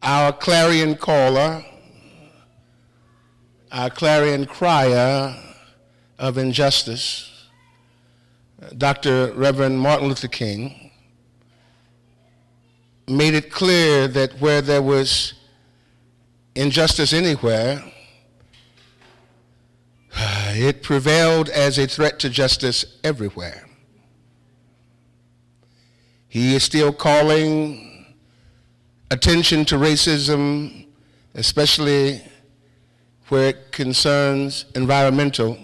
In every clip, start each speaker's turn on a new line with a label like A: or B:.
A: our clarion caller, our clarion crier of injustice, Dr. Reverend Martin Luther King, made it clear that where there was injustice anywhere, it prevailed as a threat to justice everywhere. He is still calling attention to racism, especially where it concerns environmental,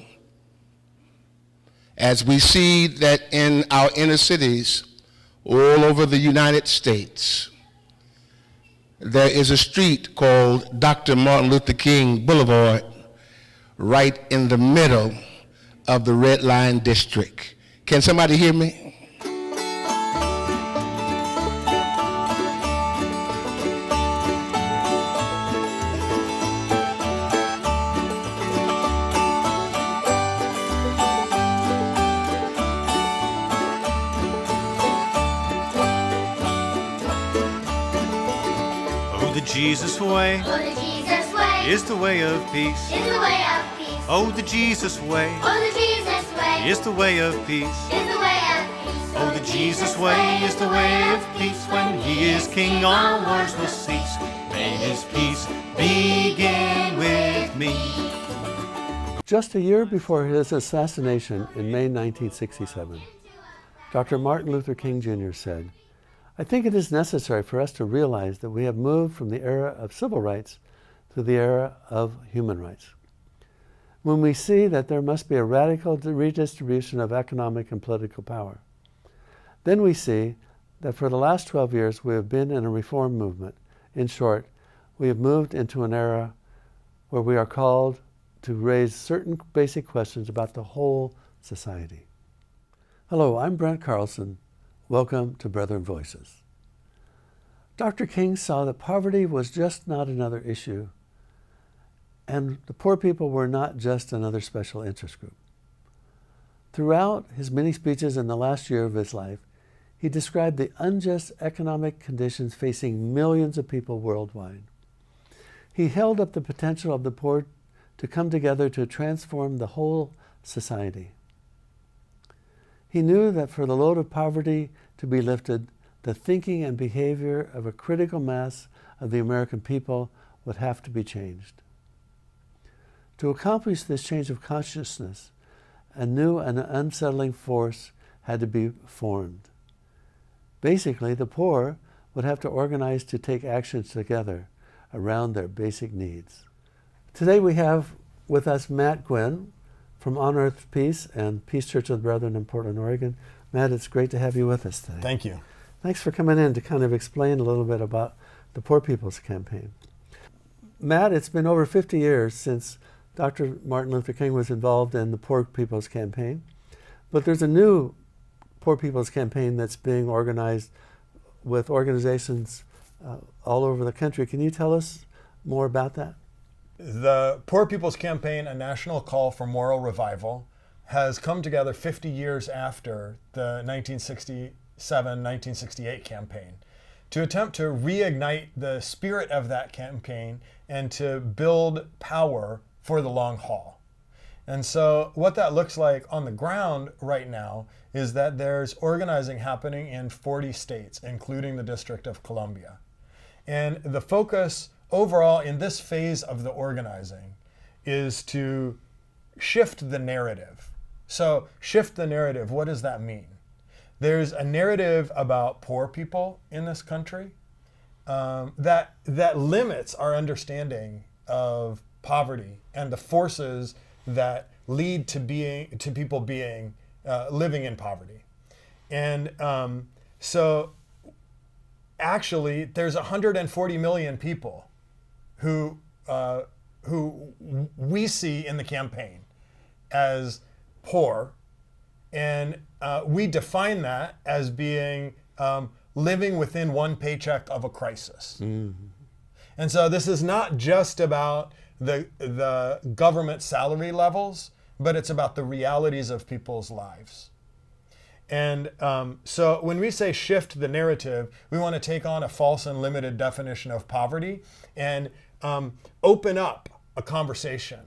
A: as we see that in our inner cities all over the United States, there is a street called Dr. Martin Luther King Boulevard right in the middle of the Red Line District. Can somebody hear me?
B: Jesus way,
C: oh, the Jesus way
B: is the way of peace.
C: Is the way of peace.
B: Oh, the Jesus way,
C: oh, the Jesus way
B: is the way of peace.
C: Is the way of peace.
B: Oh, the Jesus way is the way of peace. When He is King, all wars will cease. May His peace begin with me.
D: Just a year before his assassination in May 1967, Dr. Martin Luther King Jr. said, "I think it is necessary for us to realize that we have moved from the era of civil rights to the era of human rights. When we see that there must be a radical redistribution of economic and political power, then we see that for the last 12 years we have been in a reform movement. In short, we have moved into an era where we are called to raise certain basic questions about the whole society." Hello, I'm Brent Carlson. Welcome to Brethren Voices. Dr. King saw that poverty was just not another issue, and the poor people were not just another special interest group. Throughout his many speeches in the last year of his life, he described the unjust economic conditions facing millions of people worldwide. He held up the potential of the poor to come together to transform the whole society. He knew that for the load of poverty to be lifted, the thinking and behavior of a critical mass of the American people would have to be changed. To accomplish this change of consciousness, a new and unsettling force had to be formed. Basically, the poor would have to organize to take actions together around their basic needs. Today we have with us Matt Guynn from On Earth Peace and Peace Church of the Brethren in Portland, Oregon. Matt, it's great to have you with us today.
E: Thank you.
D: Thanks for coming in to kind of explain a little bit about the Poor People's Campaign. Matt, it's been over 50 years since Dr. Martin Luther King was involved in the Poor People's Campaign, but there's a new Poor People's Campaign that's being organized with organizations all over the country. Can you tell us more about that?
E: The Poor People's Campaign, a national call for moral revival, has come together 50 years after the 1967-1968 campaign to attempt to reignite the spirit of that campaign and to build power for the long haul. And so what that looks like on the ground right now is that there's organizing happening in 40 states, including the District of Columbia. And the focus overall in this phase of the organizing is to shift the narrative. So shift the narrative, what does that mean? There's a narrative about poor people in this country that limits our understanding of poverty and the forces that lead to people being living in poverty. And so actually there's 140 million people who we see in the campaign as poor, and we define that as being living within one paycheck of a crisis. Mm-hmm. And so this is not just about the government salary levels, but it's about the realities of people's lives. And so when we say shift the narrative, we want to take on a false and limited definition of poverty and open up a conversation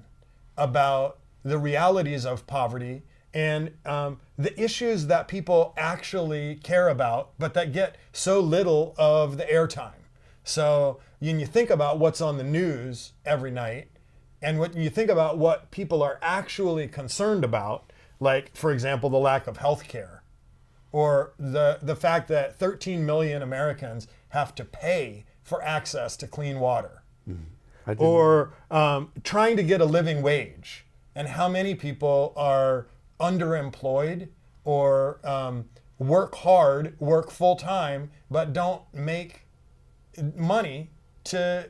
E: about the realities of poverty and the issues that people actually care about, but that get so little of the airtime. So when you think about what's on the news every night, and when you think about what people are actually concerned about, like, for example, the lack of health care, or the fact that 13 million Americans have to pay for access to clean water, or trying to get a living wage, and how many people are underemployed or work hard, work full time, but don't make money to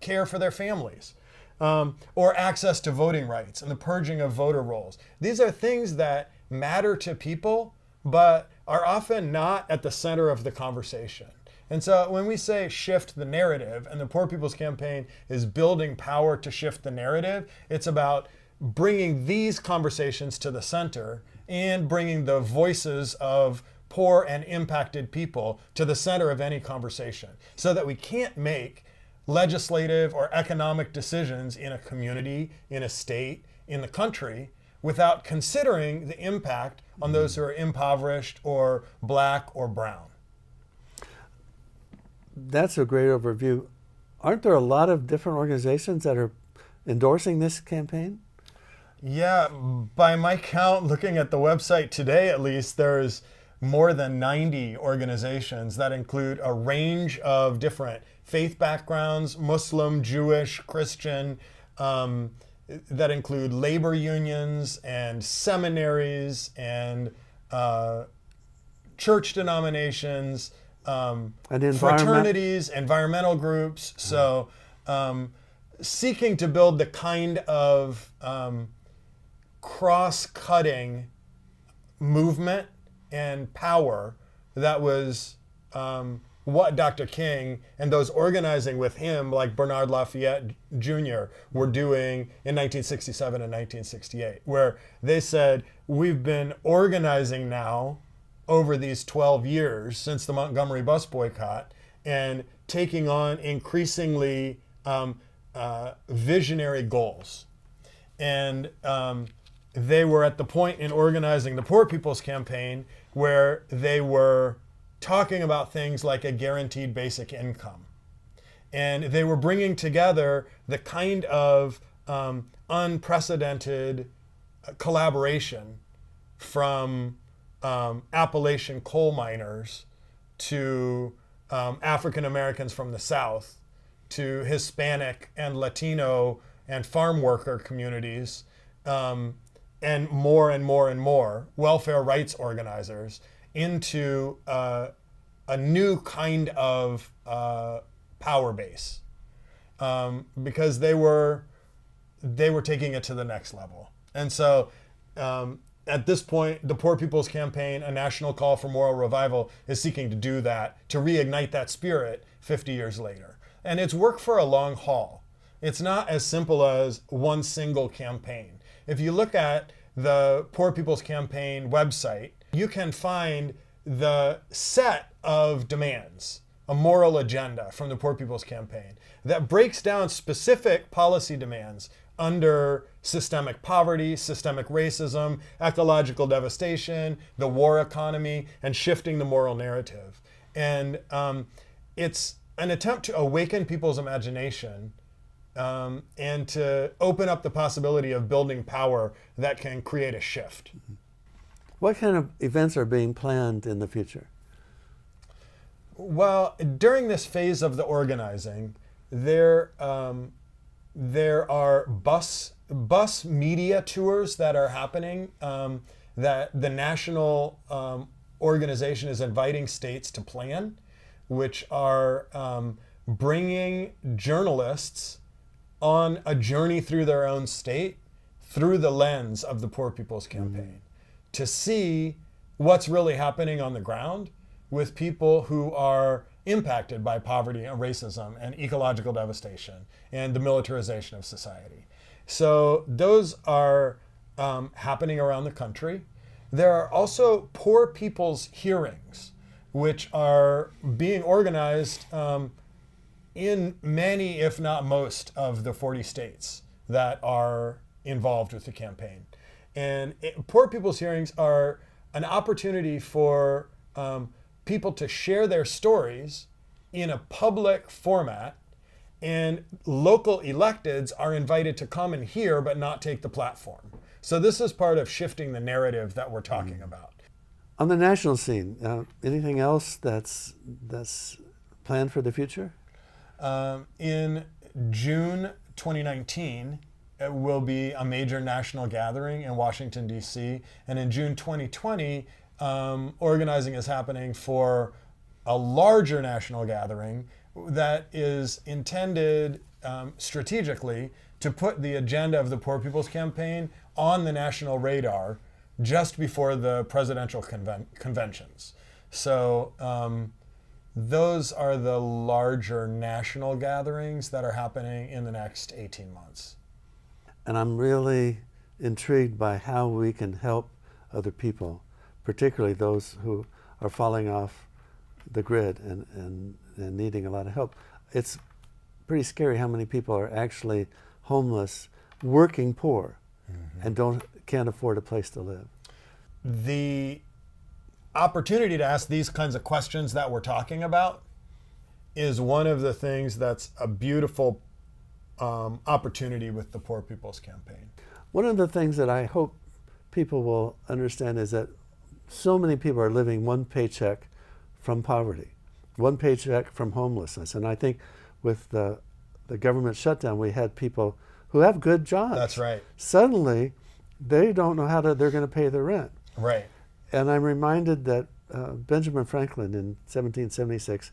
E: care for their families, or access to voting rights and the purging of voter rolls. These are things that matter to people, but are often not at the center of the conversation. And so when we say shift the narrative, and the Poor People's Campaign is building power to shift the narrative, it's about bringing these conversations to the center and bringing the voices of poor and impacted people to the center of any conversation, so that we can't make legislative or economic decisions in a community, in a state, in the country, without considering the impact on those who are impoverished or black or brown.
D: That's a great overview. Aren't there a lot of different organizations that are endorsing this campaign?
E: Yeah, by my count, looking at the website today at least, there's more than 90 organizations that include a range of different faith backgrounds, Muslim, Jewish, Christian, that include labor unions and seminaries and church denominations,
D: And
E: fraternities, environmental groups. So seeking to build the kind of cross-cutting movement and power that was what Dr. King and those organizing with him, like Bernard Lafayette Jr., were doing in 1967 and 1968, where they said, we've been organizing now over these 12 years since the Montgomery bus boycott and taking on increasingly visionary goals. And they were at the point in organizing the Poor People's Campaign where they were talking about things like a guaranteed basic income. And they were bringing together the kind of unprecedented collaboration from Appalachian coal miners to African Americans from the South to Hispanic and Latino and farm worker communities, and more and more and more welfare rights organizers into a new kind of power base, because they were taking it to the next level. And so at this point, the Poor People's Campaign, a national call for moral revival, is seeking to do that, to reignite that spirit 50 years later. And it's work for a long haul. It's not as simple as one single campaign. If you look at the Poor People's Campaign website, you can find the set of demands, a moral agenda from the Poor People's Campaign that breaks down specific policy demands under systemic poverty, systemic racism, ecological devastation, the war economy, and shifting the moral narrative. And it's an attempt to awaken people's imagination and to open up the possibility of building power that can create a shift.
D: What kind of events are being planned in the future?
E: Well, during this phase of the organizing, there are bus media tours that are happening that the national organization is inviting states to plan, which are bringing journalists on a journey through their own state through the lens of the Poor People's Campaign, to see what's really happening on the ground with people who are impacted by poverty and racism and ecological devastation and the militarization of society. So those are happening around the country. there are also poor people's hearings, which are being organized in many, if not most, of the 40 states that are involved with the campaign. And poor people's hearings are an opportunity for people to share their stories in a public format, and local electeds are invited to come and hear but not take the platform. So this is part of shifting the narrative that we're talking about.
D: On the national scene, anything else that's planned for the future?
E: In June 2019, it will be a major national gathering in Washington, D.C. And in June 2020, organizing is happening for a larger national gathering that is intended strategically to put the agenda of the Poor People's Campaign on the national radar just before the presidential conventions. So those are the larger national gatherings that are happening in the next 18 months.
D: And I'm really intrigued by how we can help other people, particularly those who are falling off the grid and needing a lot of help. It's pretty scary how many people are actually homeless, working poor, and can't afford a place to live.
E: The opportunity to ask these kinds of questions that we're talking about is one of the things that's a beautiful opportunity with the Poor People's Campaign.
D: One of the things that I hope people will understand is that so many people are living one paycheck from poverty, one paycheck from homelessness. And I think with the government shutdown, we had people who have good jobs.
E: That's right.
D: Suddenly, they don't know how they're going to pay their rent.
E: Right.
D: And I'm reminded that Benjamin Franklin in 1776,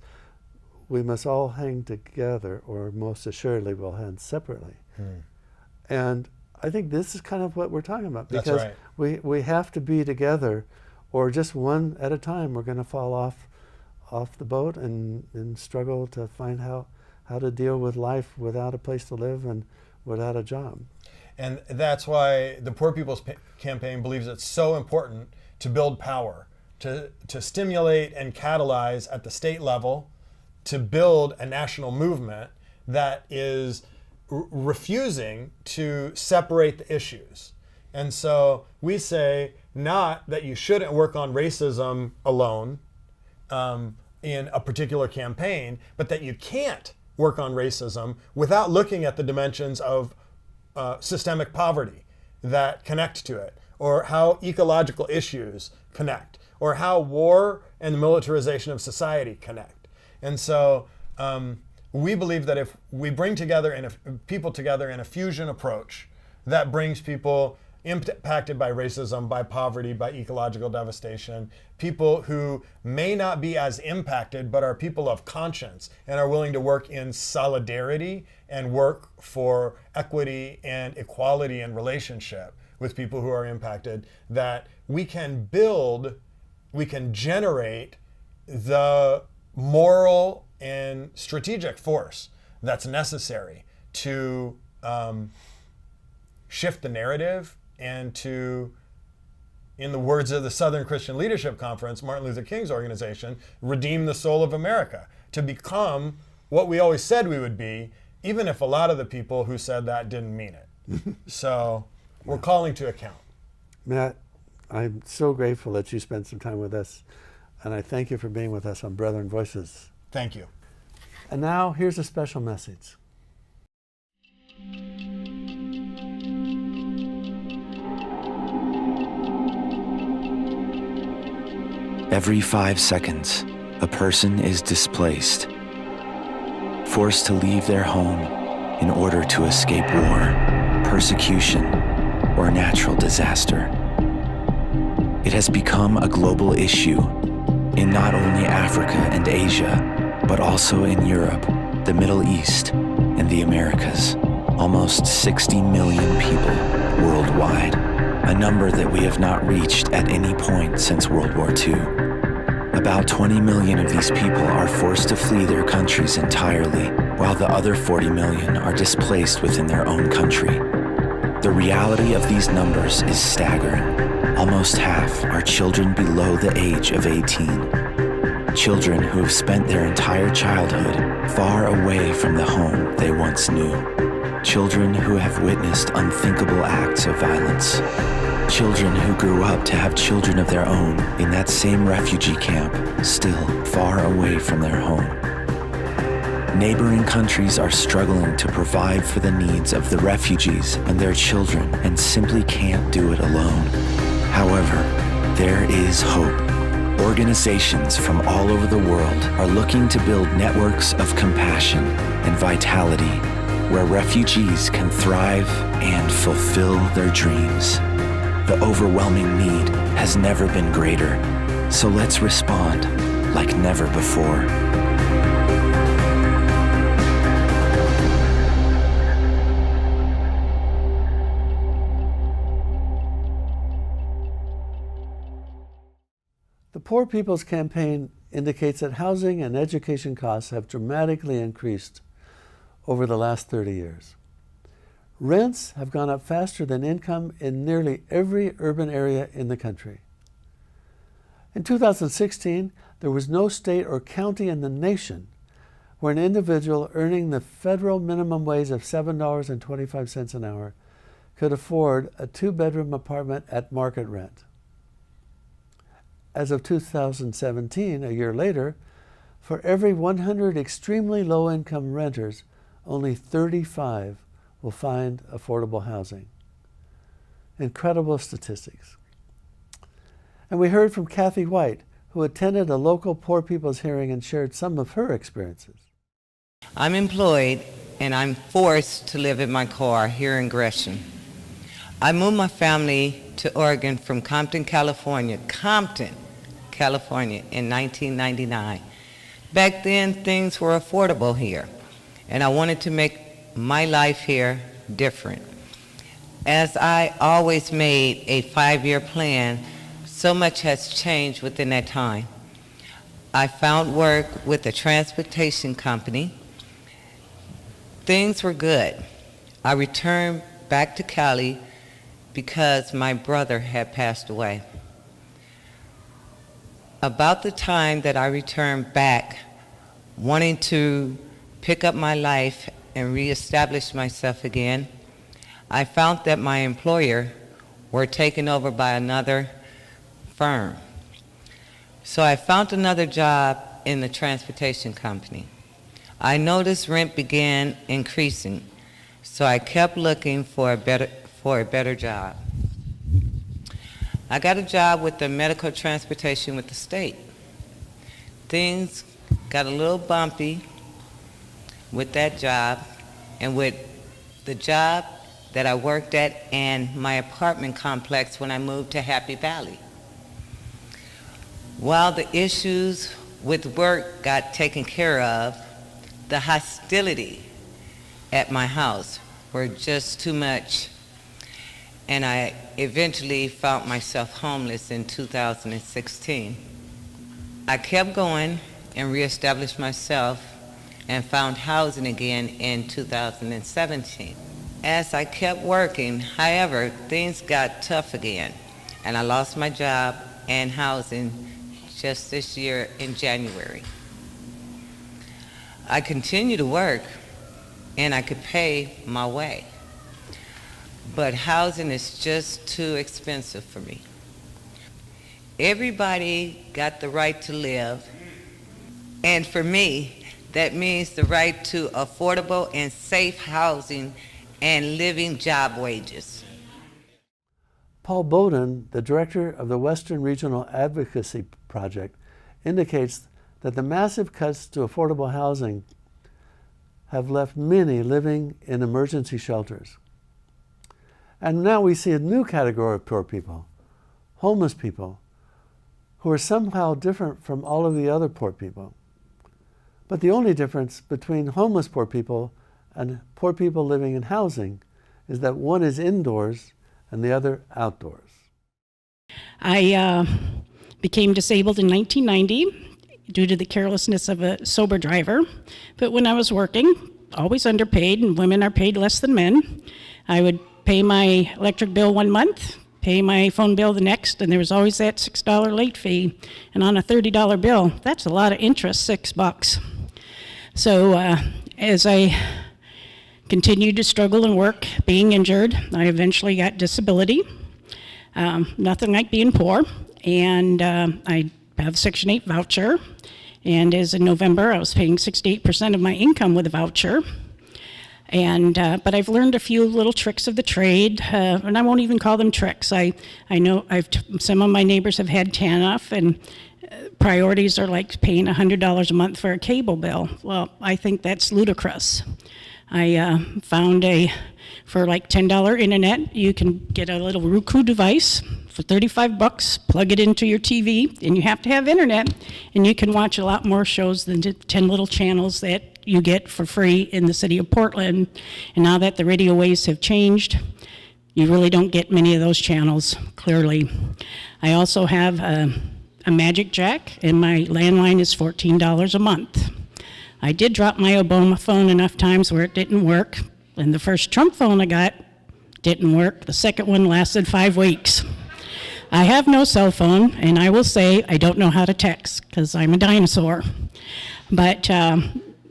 D: we must all hang together or most assuredly we'll hang separately. And I think this is kind of what we're talking about, because
E: That's right.
D: we have to be together, or just one at a time we're going to fall off the boat and struggle to find how to deal with life without a place to live and without a job.
E: And that's why the Poor People's Campaign believes it's so important to build power, to stimulate and catalyze at the state level, to build a national movement that is refusing to separate the issues. And so we say not that you shouldn't work on racism alone in a particular campaign, but that you can't work on racism without looking at the dimensions of systemic poverty that connect to it, or how ecological issues connect, or how war and the militarization of society connect. And so we believe that if we bring together people together in a fusion approach that brings people impacted by racism, by poverty, by ecological devastation, people who may not be as impacted but are people of conscience and are willing to work in solidarity and work for equity and equality and relationship with people who are impacted, that we can generate the moral and strategic force that's necessary to shift the narrative and to, in the words of the Southern Christian Leadership Conference, Martin Luther King's organization, redeem the soul of America, to become what we always said we would be, even if a lot of the people who said that didn't mean it. So we're calling to account.
D: Matt, I'm so grateful that you spent some time with us, and I thank you for being with us on Brethren Voices.
E: Thank you.
D: And now, here's a special message.
F: Every 5 seconds, a person is displaced, forced to leave their home in order to escape war, persecution, or natural disaster. It has become a global issue in not only Africa and Asia, but also in Europe, the Middle East, and the Americas. Almost 60 million people worldwide, a number that we have not reached at any point since World War II. About 20 million of these people are forced to flee their countries entirely, while the other 40 million are displaced within their own country. The reality of these numbers is staggering. Almost half are children below the age of 18. Children who have spent their entire childhood far away from the home they once knew. Children who have witnessed unthinkable acts of violence. Children who grew up to have children of their own in that same refugee camp, still far away from their home. Neighboring countries are struggling to provide for the needs of the refugees and their children and simply can't do it alone. However, there is hope. Organizations from all over the world are looking to build networks of compassion and vitality where refugees can thrive and fulfill their dreams. The overwhelming need has never been greater, so let's respond like never before.
D: The Poor People's Campaign indicates that housing and education costs have dramatically increased over the last 30 years. Rents have gone up faster than income in nearly every urban area in the country. In 2016, there was no state or county in the nation where an individual earning the federal minimum wage of $7.25 an hour could afford a two-bedroom apartment at market rent. As of 2017, a year later, for every 100 extremely low-income renters, only 35 will find affordable housing. Incredible statistics. And we heard from Kathy White, who attended a local poor people's hearing and shared some of her experiences.
G: I'm employed and I'm forced to live in my car here in Gresham. I moved my family to Oregon from Compton, California in 1999. Back then, things were affordable here, and I wanted to make my life here different. As I always made a 5-year plan, so much has changed within that time. I found work with a transportation company. Things were good. I returned back to Cali because my brother had passed away. About the time that I returned back, wanting to pick up my life and reestablish myself again, I found that my employer were taken over by another firm. So I found another job in the transportation company. I noticed rent began increasing, so I kept looking for a better job. I got a job with the medical transportation with the state. Things got a little bumpy with that job and with the job that I worked at and my apartment complex when I moved to Happy Valley. While the issues with work got taken care of, the hostility at my house were just too much, and I eventually found myself homeless in 2016. I kept going and reestablished myself and found housing again in 2017. As I kept working, however, things got tough again, and I lost my job and housing just this year in January. I continued to work, and I could pay my way, but housing is just too expensive for me. Everybody got the right to live, and for me, that means the right to affordable and safe housing and living job wages.
D: Paul Bowden, the director of the Western Regional Advocacy Project, indicates that the massive cuts to affordable housing have left many living in emergency shelters. And now we see a new category of poor people, homeless people, who are somehow different from all of the other poor people. But the only difference between homeless poor people and poor people living in housing is that one is indoors and the other outdoors.
H: I became disabled in 1990 due to the carelessness of a sober driver. But when I was working, always underpaid, and women are paid less than men, I would pay my electric bill one month, pay my phone bill the next, and there was always that $6 late fee. And on a $30 bill, that's a lot of interest, $6. So as I continued to struggle and work, being injured, I eventually got disability. Nothing like being poor, and I have a Section 8 voucher, and as in November, I was paying 68% of my income with a voucher. And but I've learned a few little tricks of the trade, and I won't even call them tricks. I know some of my neighbors have had TANF, and priorities are like paying $100 a month for a cable bill. Well, I think that's ludicrous. I found for like $10 internet, you can get a little Roku device for $35, plug it into your TV, and you have to have internet, and you can watch a lot more shows than the 10 little channels that you get for free in the city of Portland. And now that the radio waves have changed, you really don't get many of those channels, clearly. I also have a Magic Jack, and my landline is $14 a month. I did drop my Obama phone enough times where it didn't work, and the first Trump phone I got didn't work. The second one lasted 5 weeks. I have no cell phone, and I will say I don't know how to text because I'm a dinosaur. But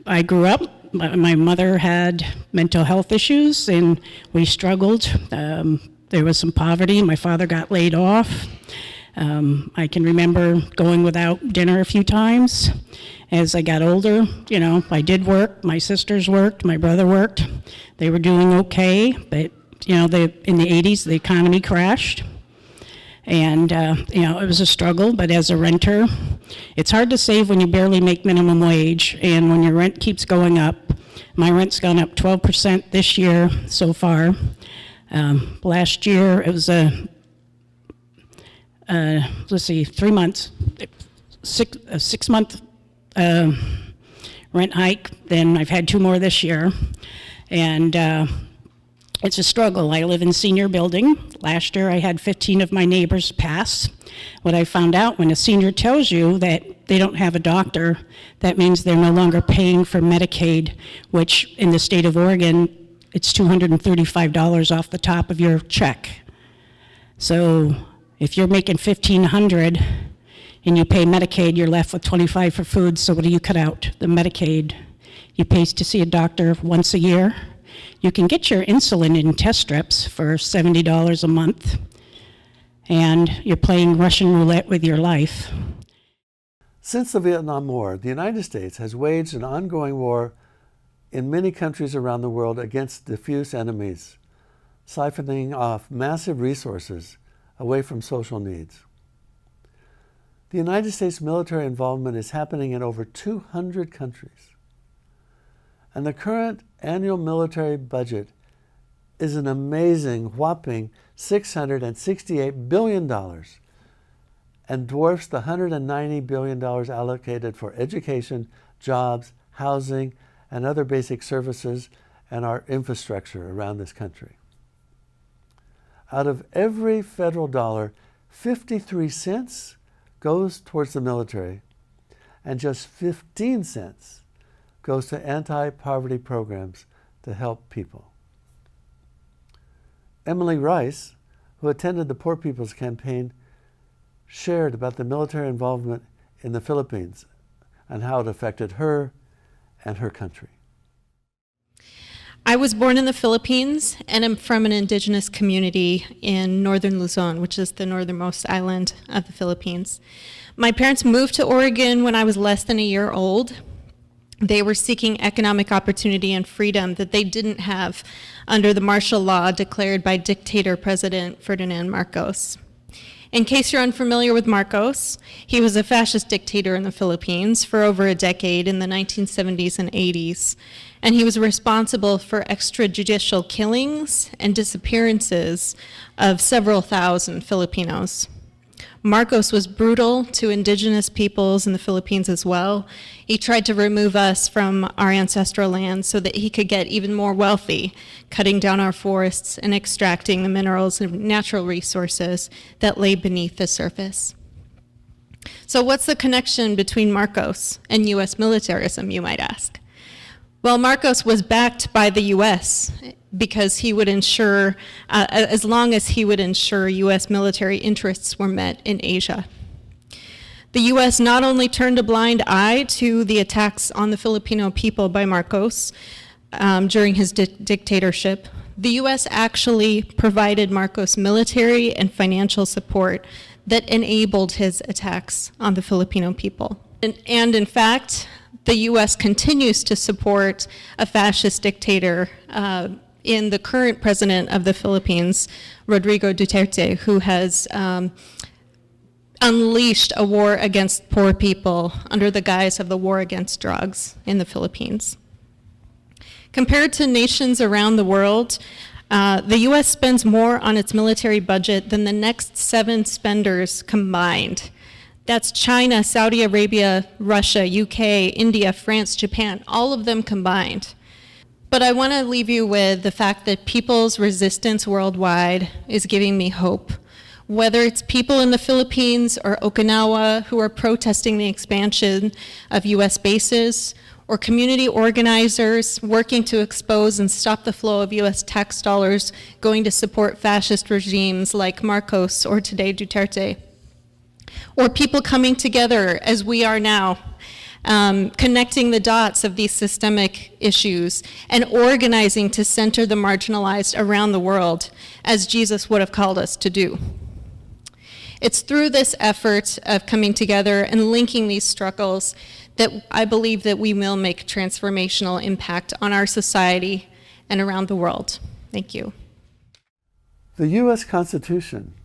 H: I grew up, my mother had mental health issues, and we struggled. There was some poverty. My father got laid off. I can remember going without dinner a few times. As I got older, you know, I did work. My sisters worked. My brother worked. They were doing okay, but, you know, in the 80s, the economy crashed. And, you know, it was a struggle, but as a renter, it's hard to save when you barely make minimum wage, and when your rent keeps going up. My rent's gone up 12% this year so far. Last year, it was let's see, 3 months, a 6-month rent hike. Then I've had 2 more this year, and it's a struggle. I live in senior building. Last year I had 15 of my neighbors pass. What I found out, when a senior tells you that they don't have a doctor, that means they're no longer paying for Medicaid, which in the state of Oregon, it's $235 off the top of your check. So if you're making $1,500 and you pay Medicaid, you're left with $25 for food. So what do you cut out? The Medicaid. You pay to see a doctor once a year. You can get your insulin in test strips for $70 a month, and you're playing Russian roulette with your life.
D: Since the Vietnam War, the United States has waged an ongoing war in many countries around the world against diffuse enemies, siphoning off massive resources away from social needs. The United States military involvement is happening in over 200 countries. And the current annual military budget is an amazing, whopping $668 billion, and dwarfs the $190 billion allocated for education, jobs, housing, and other basic services and our infrastructure around this country. Out of every federal dollar, 53 cents goes towards the military, and just 15 cents goes to anti-poverty programs to help people. Emily Rice, who attended the Poor People's Campaign, shared about the military involvement in the Philippines and how it affected her and her country.
I: I was born in the Philippines, and I'm from an indigenous community in northern Luzon, which is the northernmost island of the Philippines. My parents moved to Oregon when I was less than a year old. They were seeking economic opportunity and freedom that they didn't have under the martial law declared by dictator President Ferdinand Marcos. In case you're unfamiliar with Marcos, he was a fascist dictator in the Philippines for over a decade in the 1970s and 80s, and he was responsible for extrajudicial killings and disappearances of several thousand Filipinos. Marcos was brutal to indigenous peoples in the Philippines as well. He tried to remove us from our ancestral land so that he could get even more wealthy, cutting down our forests and extracting the minerals and natural resources that lay beneath the surface. So what's the connection between Marcos and U.S. militarism, you might ask? Well, Marcos was backed by the U.S. because he would ensure, as long as he would ensure U.S. military interests were met in Asia. The U.S. not only turned a blind eye to the attacks on the Filipino people by Marcos during his dictatorship, the U.S. actually provided Marcos military and financial support that enabled his attacks on the Filipino people. And in fact, the U.S. continues to support a fascist dictator in the current president of the Philippines, Rodrigo Duterte, who has unleashed a war against poor people under the guise of the war against drugs in the Philippines. Compared to nations around the world, the U.S. spends more on its military budget than the next 7 spenders combined. That's China, Saudi Arabia, Russia, UK, India, France, Japan, all of them combined. But I want to leave you with the fact that people's resistance worldwide is giving me hope. Whether it's people in the Philippines or Okinawa who are protesting the expansion of U.S. bases, or community organizers working to expose and stop the flow of U.S. tax dollars going to support fascist regimes like Marcos or today Duterte, or people coming together as we are now, connecting the dots of these systemic issues and organizing to center the marginalized around the world, as Jesus would have called us to do. It's through this effort of coming together and linking these struggles that I believe that we will make transformational impact on our society and around the world. Thank you.
D: The U.S. Constitution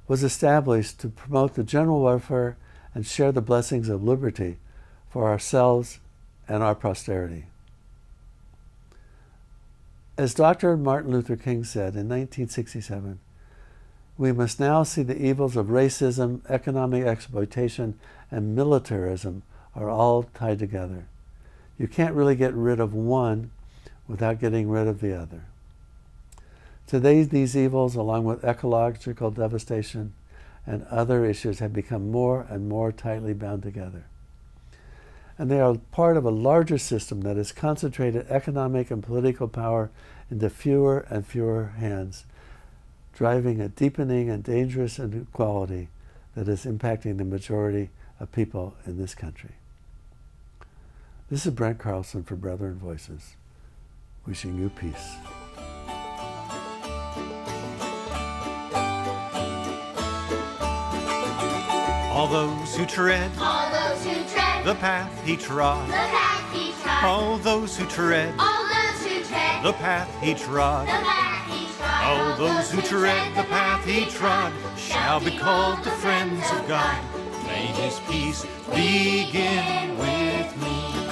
D: was established to promote the general welfare and share the blessings of liberty for ourselves and our posterity. As Dr. Martin Luther King said in 1967, we must now see the evils of racism, economic exploitation, and militarism are all tied together. You can't really get rid of one without getting rid of the other. Today, these evils, along with ecological devastation and other issues, have become more and more tightly bound together. And they are part of a larger system that has concentrated economic and political power into fewer and fewer hands, driving a deepening and dangerous inequality that is impacting the majority of people in this country. This is Brent Carlson for Brethren Voices, wishing you peace.
B: All those who tread the path he trod, all those who tread the path he trod, all those who tread the path he trod shall be called the friends of God. May his peace begin with me.